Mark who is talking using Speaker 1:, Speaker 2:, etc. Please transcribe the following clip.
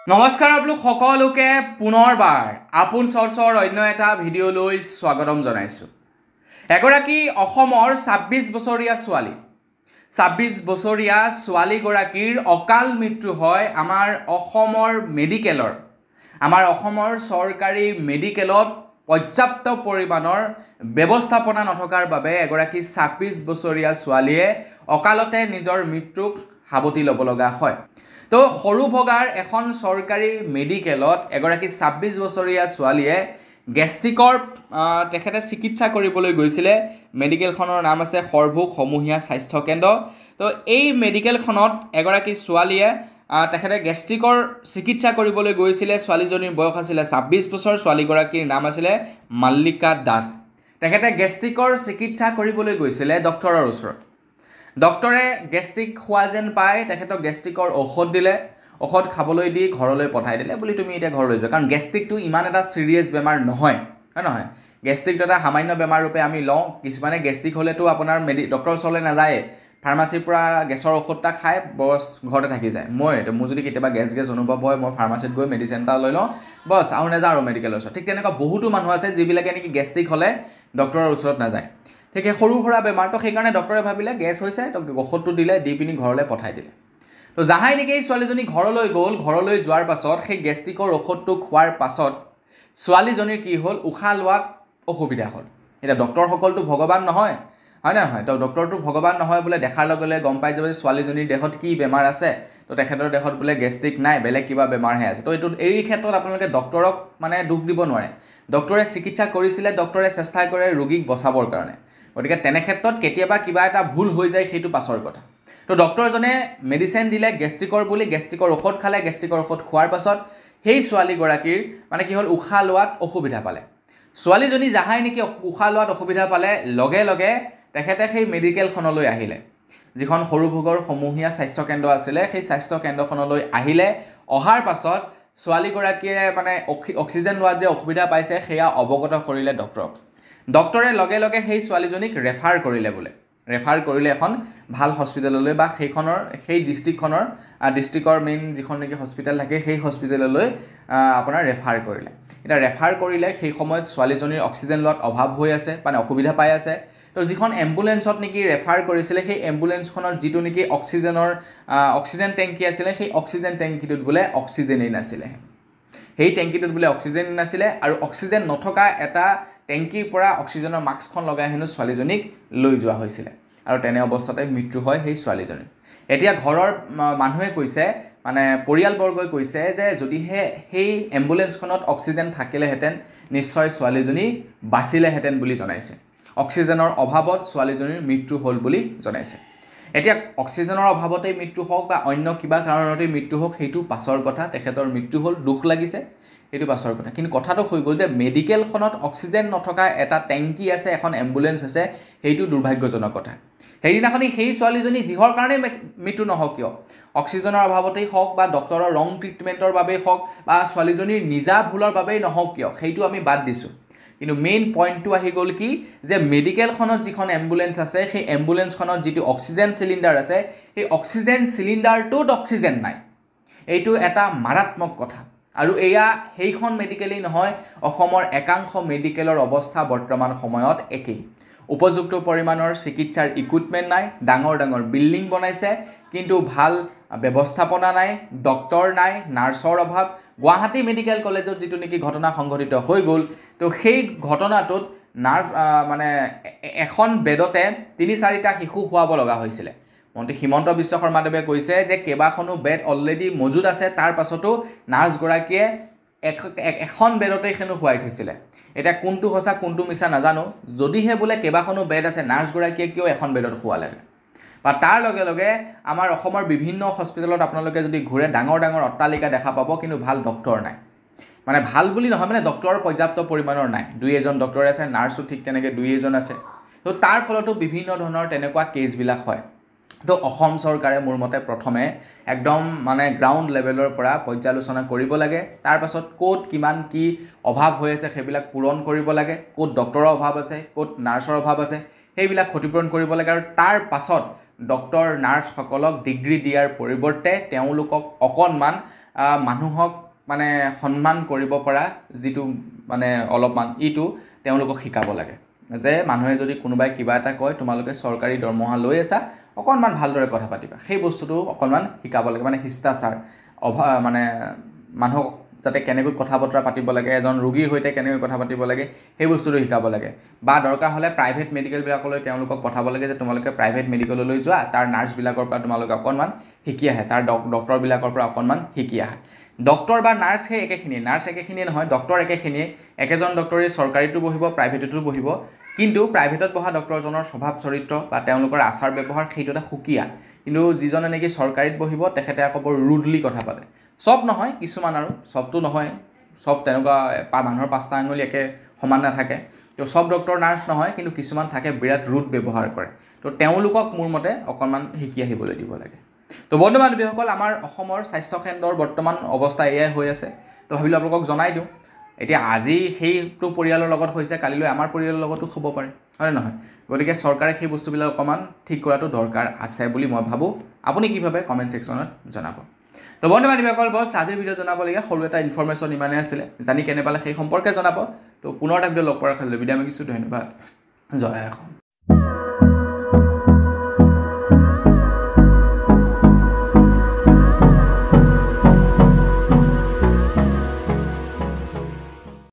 Speaker 1: নমস্কাৰ আপোনালোক সকলোকে পুনৰবাৰ আপোন চৰ্চৰ অন্য এটা ভিডিঅ'লৈ স্বাগতম জনাইছোঁ। এগৰাকী অসমৰ ২৬ বছৰীয়া ছোৱালী ২৬ বছৰীয়া ছোৱালীগৰাকীৰ অকাল মৃত্যু হয় আমাৰ অসমৰ চৰকাৰী মেডিকেলত পৰ্যাপ্ত পৰিমাণৰ ব্যৱস্থাপনা নথকাৰ বাবে এগৰাকী ২৬ বছৰীয়া ছোৱালীয়ে অকালতে নিজৰ মৃত্যুক সাৱটি ল'ব লগা হয়। তো সৰু ভগাৰ এখন চৰকাৰী মেডিকেলত এগৰাকী ২৬ বছৰীয়া ছোৱালীয়ে গেষ্ট্ৰিকৰ তেখেতে চিকিৎসা কৰিবলৈ গৈছিলে। মেডিকেলখনৰ নাম আছে সৰভোগ সমূহীয়া স্বাস্থ্য কেন্দ্ৰ। তো এই মেডিকেলখনত এগৰাকী ছোৱালীয়ে তেখেতে গেষ্ট্ৰিকৰ চিকিৎসা কৰিবলৈ গৈছিলে। ছোৱালীজনীৰ বয়স আছিলে ২৬ বছৰ। ছোৱালীগৰাকীৰ নাম আছিলে মাল্লিকা দাস। তেখেতে গেষ্ট্ৰিকৰ চিকিৎসা কৰিবলৈ গৈছিলে ডক্টৰৰ ওচৰত। ডক্টৰে গেষ্ট্ৰিক হোৱা যেন পাই তেখেতক গেষ্ট্ৰিকৰ ঔষধ দিলে। ঔষধ খাবলৈ দি ঘৰলৈ পঠাই দিলে বুলি তুমি এতিয়া ঘৰলৈ যোৱা, কাৰণ গেষ্ট্ৰিকটো ইমান এটা চিৰিয়াছ বেমাৰ নহয়, নহয়। গেষ্ট্ৰিকটো এটা সামান্য বেমাৰ ৰূপে আমি লওঁ। কিছুমানে গেষ্ট্ৰিক হ'লেতো আপোনাৰ ডক্টৰৰ ওচৰলৈ নাযায়ে, ফাৰ্মাচীৰ পৰা গেছৰ ঔষধ এটা খাই বছ ঘৰতে থাকি যায়। মোৰ যদি কেতিয়াবা গেছ অনুভৱ হয়, মই ফাৰ্মাচীত গৈ মেডিচিন এটা লৈ লওঁ, বছ আৰু নাযাওঁ আৰু মেডিকেলৰ ওচৰত। ঠিক তেনেকুৱা বহুতো মানুহ আছে যিবিলাকে নেকি গেষ্ট্ৰিক হ'লে ডক্টৰৰ ওচৰত নাযায়। ঠিক সেই সৰু সুৰা বেমাৰটো, সেইকাৰণে ডক্টৰে ভাবিলে গেছ হৈছে, তো ঔষধটো দিলে, দি পিনি ঘৰলৈ পঠাই দিলে। তো যাহাই নেকি এই ছোৱালীজনী ঘৰলৈ গ'ল, ঘৰলৈ যোৱাৰ পাছত সেই গেষ্ট্ৰিকৰ ঔষধটো খোৱাৰ পাছত ছোৱালীজনীৰ কি হ'ল, উশাহ লোৱাত অসুবিধা হ'ল। এতিয়া ডক্টৰসকলটো ভগৱান নহয়, হয় নে নহয়? তো ডক্টৰটো ভগৱান নহয় বোলে দেখাৰ লগে লগে গম পাই যাব যে ছোৱালীজনীৰ দেহত কি বেমাৰ আছে। তো তেখেতৰ দেহত বোলে গেষ্ট্ৰিক নাই, বেলেগ কিবা বেমাৰহে আছে। তো এই ক্ষেত্ৰত আপোনালোকে ডক্টৰক দুখ দিব নোৱাৰে। ডক্টৰে চিকিৎসা কৰিছিলে, ডক্টৰে চেষ্টা কৰে ৰোগীক বচাবৰ কাৰণে। গতিকে তেনে ক্ষেত্ৰত কেতিয়াবা কিবা এটা ভুল হৈ যায়, সেইটো পাছৰ কথা। তো ডক্টৰজনে মেডিচিন দিলে গেষ্ট্ৰিকৰ বুলি, গেষ্ট্ৰিকৰ ঔষধ খালে। গেষ্ট্ৰিকৰ ঔষধ খোৱাৰ পাছত সেই ছোৱালীগৰাকীৰ কি হ'ল, উশাহ লোৱাত অসুবিধা পালে। ছোৱালীজনী যাহাই নেকি উশাহ লোৱাত অসুবিধা পালে, লগে লগে তেখেতে সেই মেডিকেলখনলৈ আহিলে, যিখন সৰুভোগৰ সমূহীয়া স্বাস্থ্যকেন্দ্ৰ আছিলে। সেই স্বাস্থ্যকেন্দ্ৰখনলৈ আহিলে। অহাৰ পাছত ছোৱালীগৰাকীয়ে অক্সিজেন লোৱাত যে অসুবিধা পাইছে সেয়া অৱগত কৰিলে ডক্টৰক। ডক্টৰে লগে লগে সেই ছোৱালীজনীক ৰেফাৰ কৰিলে এখন ভাল হস্পিটেললৈ, বা সেই ডিষ্ট্ৰিক্টৰ মেইন যিখন নেকি হস্পিটেল থাকে সেই হস্পিটেললৈ আপোনাৰ ৰেফাৰ কৰিলে। এতিয়া ৰেফাৰ কৰিলে, সেই সময়ত ছোৱালীজনীৰ অক্সিজেন লোৱাত অভাৱ হৈ আছে, অসুবিধা পাই আছে। তো যিখন এম্বুলেঞ্চত নেকি ৰেফাৰ কৰিছিলে, সেই এম্বুলেঞ্চখনৰ যিটো নেকি অক্সিজেন টেংকি আছিলে, সেই অক্সিজেন টেংকিটোত বোলে অক্সিজেনেই নাছিলে। সেই টেংকিটোত বোলে অক্সিজেন নাছিলে, আৰু অক্সিজেন নথকা এটা টেংকিৰ পৰা অক্সিজেনৰ মাস্কখন লগাই হেনো ছোৱালীজনীক লৈ যোৱা হৈছিলে, আৰু তেনে অৱস্থাতে মৃত্যু হয় সেই ছোৱালীজনীৰ। এতিয়া ঘৰৰ মানুহে কৈছে, পৰিয়ালবৰ্গই কৈছে যে যদিহে সেই এম্বুলেঞ্চখনত অক্সিজেন থাকিলেহেঁতেন নিশ্চয় ছোৱালীজনী বাচিলেহেঁতেন বুলি জনাইছে। অক্সিজেনৰ অভাৱত ছোৱালীজনীৰ মৃত্যু হ'ল বুলি জনাইছে। এতিয়া অক্সিজেনৰ অভাৱতেই মৃত্যু হওক বা অন্য কিবা কাৰণতেই মৃত্যু হওক, সেইটো পাছৰ কথা। তেখেতৰ মৃত্যু হ'ল, দুখ লাগিছে, সেইটো পাছৰ কথা। কিন্তু কথাটো হৈ গ'ল যে মেডিকেলখনত অক্সিজেন নথকা এটা টেংকি আছে, এখন এম্বুলেঞ্চ আছে, সেইটো দুৰ্ভাগ্যজনক কথা। সেইদিনাখনি সেই ছোৱালীজনী যিহৰ কাৰণেই মৃত্যু নহওক কিয়, অক্সিজেনৰ অভাৱতেই হওক বা ডক্টৰৰ ৰং ট্ৰিটমেণ্টৰ বাবেই হওক বা ছোৱালীজনীৰ নিজা ভুলৰ বাবেই নহওক কিয়, সেইটো আমি বাদ দিছোঁ। কিন্তু মেইন পইণ্টটো আহি গ'ল কি, যে মেডিকেলখনত যিখন এম্বুলেঞ্চ আছে, সেই এম্বুলেঞ্চখনত যিটো অক্সিজেন চিলিণ্ডাৰ আছে, সেই অক্সিজেন চিলিণ্ডাৰটোত অক্সিজেন নাই। এইটো এটা মাৰাত্মক কথা। আৰু এয়া সেইখন মেডিকেলেই নহয়, অসমৰ একাংশ মেডিকেলৰ অৱস্থা বৰ্তমান সময়ত একেই। উপযুক্ত পৰিমাণৰ চিকিৎসাৰ ইকুইপমেণ্ট নাই, ডাঙৰ ডাঙৰ বিল্ডিং বনাইছে, কিন্তু ভাল ব্যৱস্থাপনা নাই, ডক্টৰ নাই, নাৰ্ছৰ অভাৱ। গুৱাহাটী মেডিকেল কলেজত যিটো নেকি ঘটনা সংঘটিত হৈ গ'ল, তো সেই ঘটনাটোত এখন বেডতে ৩-৪টা শিশু শুৱাব লগা হৈছিলে। মন্ত্ৰী হিমন্ত বিশ্ব শৰ্মাদেৱে কৈছে যে কেইবাখনো বেড অলৰেডি মজুত আছে, তাৰ পাছতো নাৰ্ছগৰাকীয়ে এখন বেডতেই শুৱাই থৈছিলে। এতিয়া কোনটো সঁচা কোনটো মিছা নাজানো। যদিহে বোলে কেইবাখনো বেড আছে, নাৰ্ছগৰাকীয়ে কিয় এখন বেডত শুৱালে? বা তাৰ লগে লগে আমাৰ অসমৰ বিভিন্ন হস্পিটেলত আপোনালোকে যদি ঘূৰে, ডাঙৰ ডাঙৰ অট্টালিকা দেখা পাব, কিন্তু ভাল ডক্টৰ নাই। ভাল বুলি নহয়, ডক্টৰ পৰ্যাপ্ত পৰিমাণৰ নাই। 2-এজন ডক্টৰ আছে, নাৰ্ছো ঠিক তেনেকৈ 2-এজন আছে। তো তাৰ ফলতো বিভিন্ন ধৰণৰ তেনেকুৱা কেছবিলাক হয়। তো অসম চৰকাৰে মোৰ মতে প্ৰথমে একদম গ্ৰাউণ্ড লেভেলৰ পৰা পৰ্যালোচনা কৰিব লাগে। তাৰ পাছত ক'ত কিমান কি অভাৱ হৈ আছে সেইবিলাক পূৰণ কৰিব লাগে। ক'ত ডক্টৰৰ অভাৱ আছে, ক'ত নাৰ্ছৰ অভাৱ আছে, সেইবিলাক ক্ষতিপূৰণ কৰিব লাগে। আৰু তাৰ পাছত ডক্টৰ নাৰ্ছসকলক ডিগ্ৰী দিয়াৰ পৰিৱৰ্তে তেওঁলোকক অকণমান মানুহক মানে সন্মান কৰিব পৰা যিটো মানে অলপমান ইটো তেওঁলোকক শিকাব লাগে যে মানুহে যদি কোনোবাই কিবা এটা কয় তোমালোকে চৰকাৰী দৰমহা লৈ আছা অকণমান ভালদৰে কথা পাতিবা সেই বস্তুটো অকণমান শিকাব লাগে মানে শিষ্টাচাৰ মানে মানুহক যাতে কেনেকৈ কথা বতৰা পাতিব লাগে এজন ৰোগীৰ সৈতে কেনেকৈ কথা পাতিব লাগে সেই বস্তুটো শিকাব লাগে বা দৰকাৰ হ'লে প্ৰাইভেট মেডিকেলবিলাকলৈ তেওঁলোকক পঠাব লাগে যে তোমালোকে প্ৰাইভেট মেডিকেললৈ যোৱা তাৰ নাৰ্ছবিলাকৰ পৰা তোমালোকে অকণমান শিকি আহে তাৰ ডক্টৰবিলাকৰ পৰা অকণমান শিকি আহে ডক্টৰ বা নাৰ্ছ সেই একেখিনিয়ে নাৰ্ছ একেখিনিয়ে নহয় ডক্টৰ একেখিনিয়ে একেজন ডক্টৰে চৰকাৰীতো বহিব প্ৰাইভেটতো বহিব কিন্তু প্ৰাইভেটত বহা ডক্টৰজনৰ স্বভাৱ চৰিত্ৰ বা তেওঁলোকৰ আচাৰ ব্যৱহাৰ সেইটো এটা সুকীয়া কিন্তু যিজনে নেকি চৰকাৰীত বহিব তেখেতে আকৌ বৰ ৰুডলি কথা পাতে সব নহয় কিছুমান আৰু সবটো নহয় সব তেনেকুৱা মানুহৰ 5টা আঙুলি একে সমান নাথাকে তো সব ডক্টৰ নাৰ্ছ নহয় কিন্তু কিছুমান থাকে বিৰাট ৰুড ব্যৱহাৰ কৰে তো তেওঁলোকক মোৰ মতে অকণমান শিকি আহিবলৈ দিব লাগে তো বন্ধু বান্ধৱীসকল আমাৰ অসমৰ স্বাস্থ্য কেন্দ্ৰৰ বৰ্তমান অৱস্থা এয়াই হৈ আছে তো ভাবিলোঁ আপোনালোকক জনাই দিওঁ এতিয়া আজি সেইটো পৰিয়ালৰ লগত হৈছে কালিলৈ আমাৰ পৰিয়ালৰ লগতো হ'ব পাৰে হয় নহয় গতিকে চৰকাৰে সেই বস্তুবিলাক অকণমান ঠিক কৰাটো দৰকাৰ আছে বুলি মই ভাবোঁ আপুনি কি ভাবে কমেণ্ট ছেকশ্যনত জনাব তো বন্ধু বান্ধৱীসকল বছ আজিৰ ভিডিঅ' জনাবলগীয়া সৰু এটা ইনফৰমেশ্যন ইমানেই আছিলে জানি কেনে পালে সেই সম্পৰ্কে জনাব তো পুনৰ এটা ভিডিঅ' লগ পোৱাৰ খালি বিদায় মাগিছোঁ ধন্যবাদ জয় অসম